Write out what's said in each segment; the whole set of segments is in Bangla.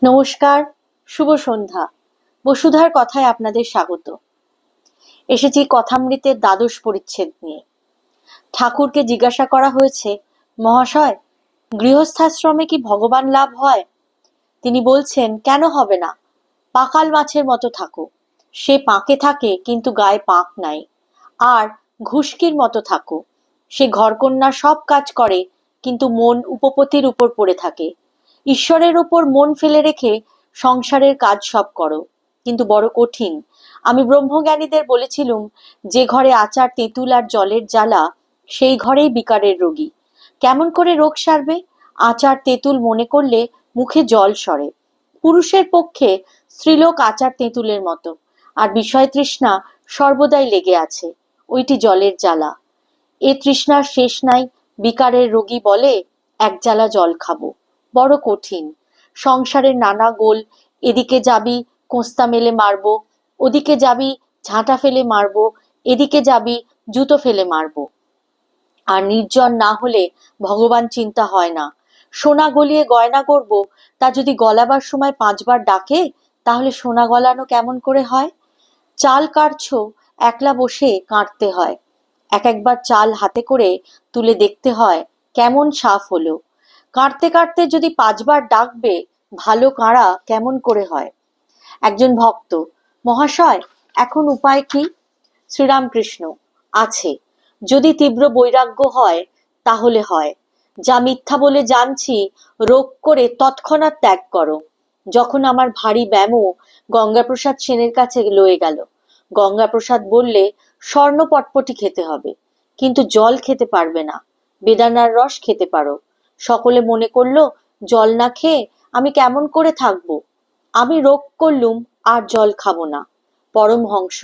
নমস্কার, শুভ সন্ধ্যা। বসুধার কথায় আপনাদের স্বাগত। এসেছি কথামৃতের দ্বাদশ পরিচ্ছেদ নিয়ে। ঠাকুরকে জিজ্ঞাসা করা হয়েছে, মহাশয়, গৃহস্থাশ্রমে কি ভগবান লাভ হয়? তিনি বলছেন, কেন হবে না? পাকাল মাছের মতো থাকো। সে পাঁকে থাকে কিন্তু গায়ে পাঁক নাই। আর ঘুষকির মতো থাকো। সে ঘরকন্যা সব কাজ করে কিন্তু মন উপপতির উপর পড়ে থাকে। ঈশ্বরের উপর মন ফেলে রেখে সংসারের কাজ সব করো, কিন্তু বড় কঠিন। আমি ব্রহ্মজ্ঞানীদের বলেছিলুম, যে ঘরে আচার তেঁতুল আর জলের জ্বালা, সেই ঘরেই বিকারের রোগী। কেমন করে রোগ সারবে? আচার তেঁতুল মনে করলে মুখে জল সরে। পুরুষের পক্ষে স্ত্রীলোক আচার তেঁতুলের মতো, আর বিষয় তৃষ্ণা সর্বদাই লেগে আছে, ওইটি জলের জ্বালা। এ তৃষ্ণার শেষ নাই। বিকারের রোগী বলে, এক জ্বালা জল খাবো। বড় কঠিন। সংসারের নানা গোল, এদিকে যাবি কোস্তা মেলে মারবো, ওদিকে যাবি ঝাঁটা ফেলে মারবো, এদিকে যাবি জুতো ফেলে মারবো। আর নির্জন না হলে ভগবান চিন্তা হয় না। সোনা গলিয়ে গয়না করব, তা যদি গলাবার সময় 5 বার ডাকে, তাহলে সোনা গলানো কেমন করে হয়? চাল কাটছো, একলা বসে কাটতে হয়। একবার চাল হাতে করে তুলে দেখতে হয় কেমন সাফ হলো। কাটতে কাটতে যদি 5 বার ডাকবে, ভালো কাড়া কেমন করে হয়? একজন ভক্ত, মহাশয়, এখন উপায় কি? শ্রীরামকৃষ্ণ, আছে। যদি তীব্র বৈরাগ্য হয় তাহলে হয়। যা মিথ্যা বলে জানছি, রোগ করে তৎক্ষণাৎ ত্যাগ করো। যখন আমার ভারী ব্যামো গঙ্গাপ্রসাদ সেনের কাছে লয়ে গেল। গঙ্গাপ্রসাদ বললে, স্বর্ণ পটপটি খেতে হবে, কিন্তু জল খেতে পারবে না, বেদানার রস খেতে পারো। সকলে মনে করলো, জল না খেয়ে আমি কেমন করে থাকবো? আমি রোগ করলুম, আর জল খাবো না। পরমহংস,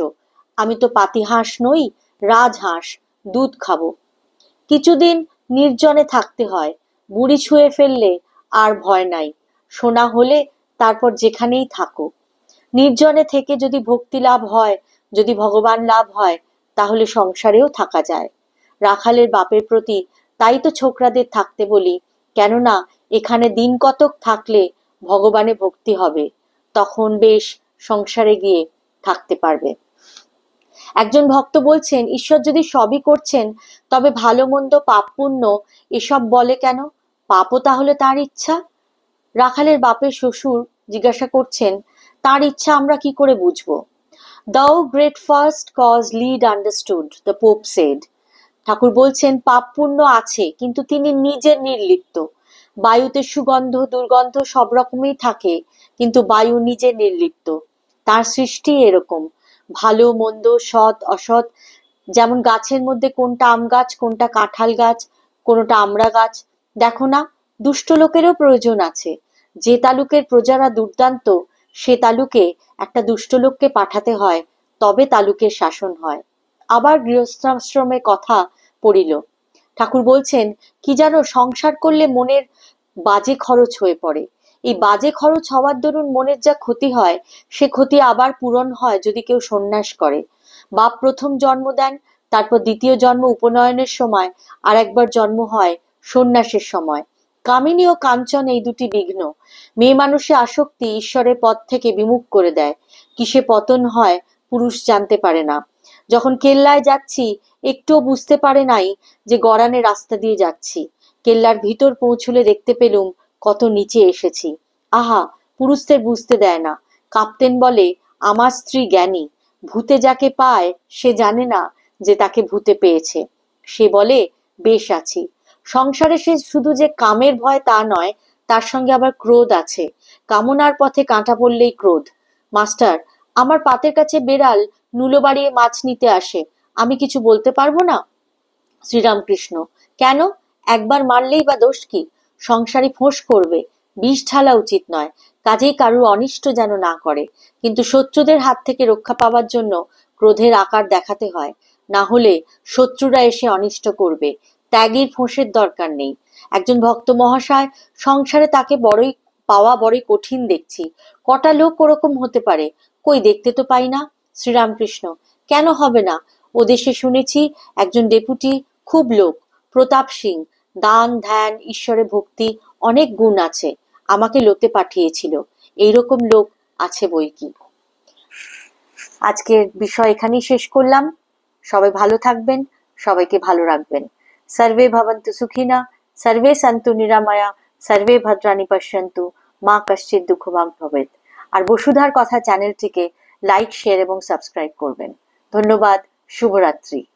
আমি তো পাতিহাঁস নই, রাজহাঁস, দুধ খাবো। কিছুদিন নির্জনে থাকতে হয়। বুড়ি ছুঁয়ে ফেললে আর ভয় নাই। সোনা হলে তারপর যেখানেই থাকো। নির্জনে থেকে যদি ভক্তি লাভ হয়, যদি ভগবান লাভ হয়, তাহলে সংসারেও থাকা যায়। রাখালের বাপের প্রতি তাই তো ছোকরাদের থাকতে বলি, কেননা এখানে দিন কতক থাকলে ভগবানে ভক্তি হবে, তখন বেশ সংসারে গিয়ে থাকতে পারবে। একজন ভক্ত বলছেন, ঈশ্বর যদি সবই করছেন, তবে ভালো মন্দ পাপ পুণ্য এসব বলে কেন? পাপও তাহলে তার ইচ্ছা। রাখালের বাপের শ্বশুর জিজ্ঞাসা করছেন, তার ইচ্ছা আমরা কি করে বুঝবো? Thou great first cause lead understood, the Pope said. ঠাকুর বলছেন, পাপ পুণ্য আছে, কিন্তু তিনি নিজে নির্লিপ্ত। বায়ুতে সুগন্ধ দুর্গন্ধ সব রকমই থাকে, কিন্তু বায়ু নিজে নির্লিপ্ত। তার সৃষ্টি এরকম। ভালো মন্দ, সৎ অসৎ, যেমন গাছের মধ্যে কোনটা আম গাছ, কোনটা কাঁঠাল গাছ, কোনটা আমড়া গাছ। দেখো না, দুষ্ট লোকেরও প্রয়োজন আছে। যে তালুকের প্রজারা দুর্দান্ত, সে তালুকে একটা দুষ্ট লোককে পাঠাতে হয়, তবে তালুকের শাসন হয়। আবার গৃহস্থাশ্রমের কথা পড়িল। ঠাকুর বলছেন, কি জানো, সংসার করলে মনের বাজে খরচ হয়ে পড়ে। এই বাজে খরচ হওয়ার দরুন মনের যা ক্ষতি হয়, সে ক্ষতি আবার পূরণ হয় যদি কেউ সন্ন্যাস করে। বাপ প্রথম জন্ম দেন, তারপর দ্বিতীয় জন্ম উপনয়নের সময়, আর একবার জন্ম হয় সন্ন্যাসের সময়। কামিনী ও কাঞ্চন এই দুটি বিঘ্ন। মেয়ে মানুষের আসক্তি ঈশ্বরের পথ থেকে বিমুখ করে দেয়। কিসে পতন হয় পুরুষ জানতে পারে না। যখন কেল্লায় যাচ্ছি, একটুও বুঝতে পারে নাই যে গড়ানে রাস্তা দিয়ে যাচ্ছি। কেল্লার ভিতর পৌঁছলে দেখতে পেলুম কত নিচে এসেছি। আহা, পুরুষদের বুঝতে দেয় না। কাপ্তেন বলে, আমার স্ত্রী জ্ঞানী, ভূতে যাকে পায় সে জানে না যে তাকে ভূতে পেয়েছে। সে বলে, বেশ আছি। সংসারে সে শুধু যে কামের ভয় তা নয়, তার সঙ্গে আবার ক্রোধ আছে। কামনার পথে কাঁটা পড়লেই ক্রোধ। মাস্টার, আমার পাতের কাছে বেড়াল নুলো বাড়িয়ে মাছ নিতে আসে, আমি কিছু বলতে পারবো না? শ্রীরামকৃষ্ণ, কেন? একবার মারলেই বা দোষ কি? সংসারী ফোঁস করবে, বিষ ঢালা উচিত নয়। কাজেই কারুর অনিষ্ট যেন না করে, কিন্তু শত্রুদের হাত থেকে রক্ষা পাওয়ার জন্য ক্রোধের আকার দেখাতে হয়, না হলে শত্রুরা এসে অনিষ্ট করবে। ত্যাগীর ফোঁসের দরকার নেই। একজন ভক্ত, মহাশয়, সংসারে তাকে পাওয়া বড়ই কঠিন দেখছি। কটা লোক ওরকম হতে পারে? কই, দেখতে তো পাই না। শ্রীরামকৃষ্ণ, কেন হবে না? ও দেশে শুনেছি একজন ডেপুটি, খুব লোক, প্রতাপ সিং, দান ধ্যান ঈশ্বরে ভক্তি অনেক গুণ আছে, আমাকে লোতে পাঠিয়েছিল। এইরকম লোক আছে বই কি। আজকের বিষয় এখানেই শেষ করলাম। সবাই ভালো থাকবেন, সবাইকে ভালো রাখবেন। সর্বে ভবন্তু সুখিনা, সর্বে সন্তু নিরাময়া, সর্বে ভদ্রাণি পশ্যন্তু, মা কশ্চিৎ দুঃখভাগ ভবেৎ। আর বসুধার কথা চ্যানেলটিকে লাইক, শেয়ার এবং সাবস্ক্রাইব করবেন। ধন্যবাদ। শুভরাত্রি।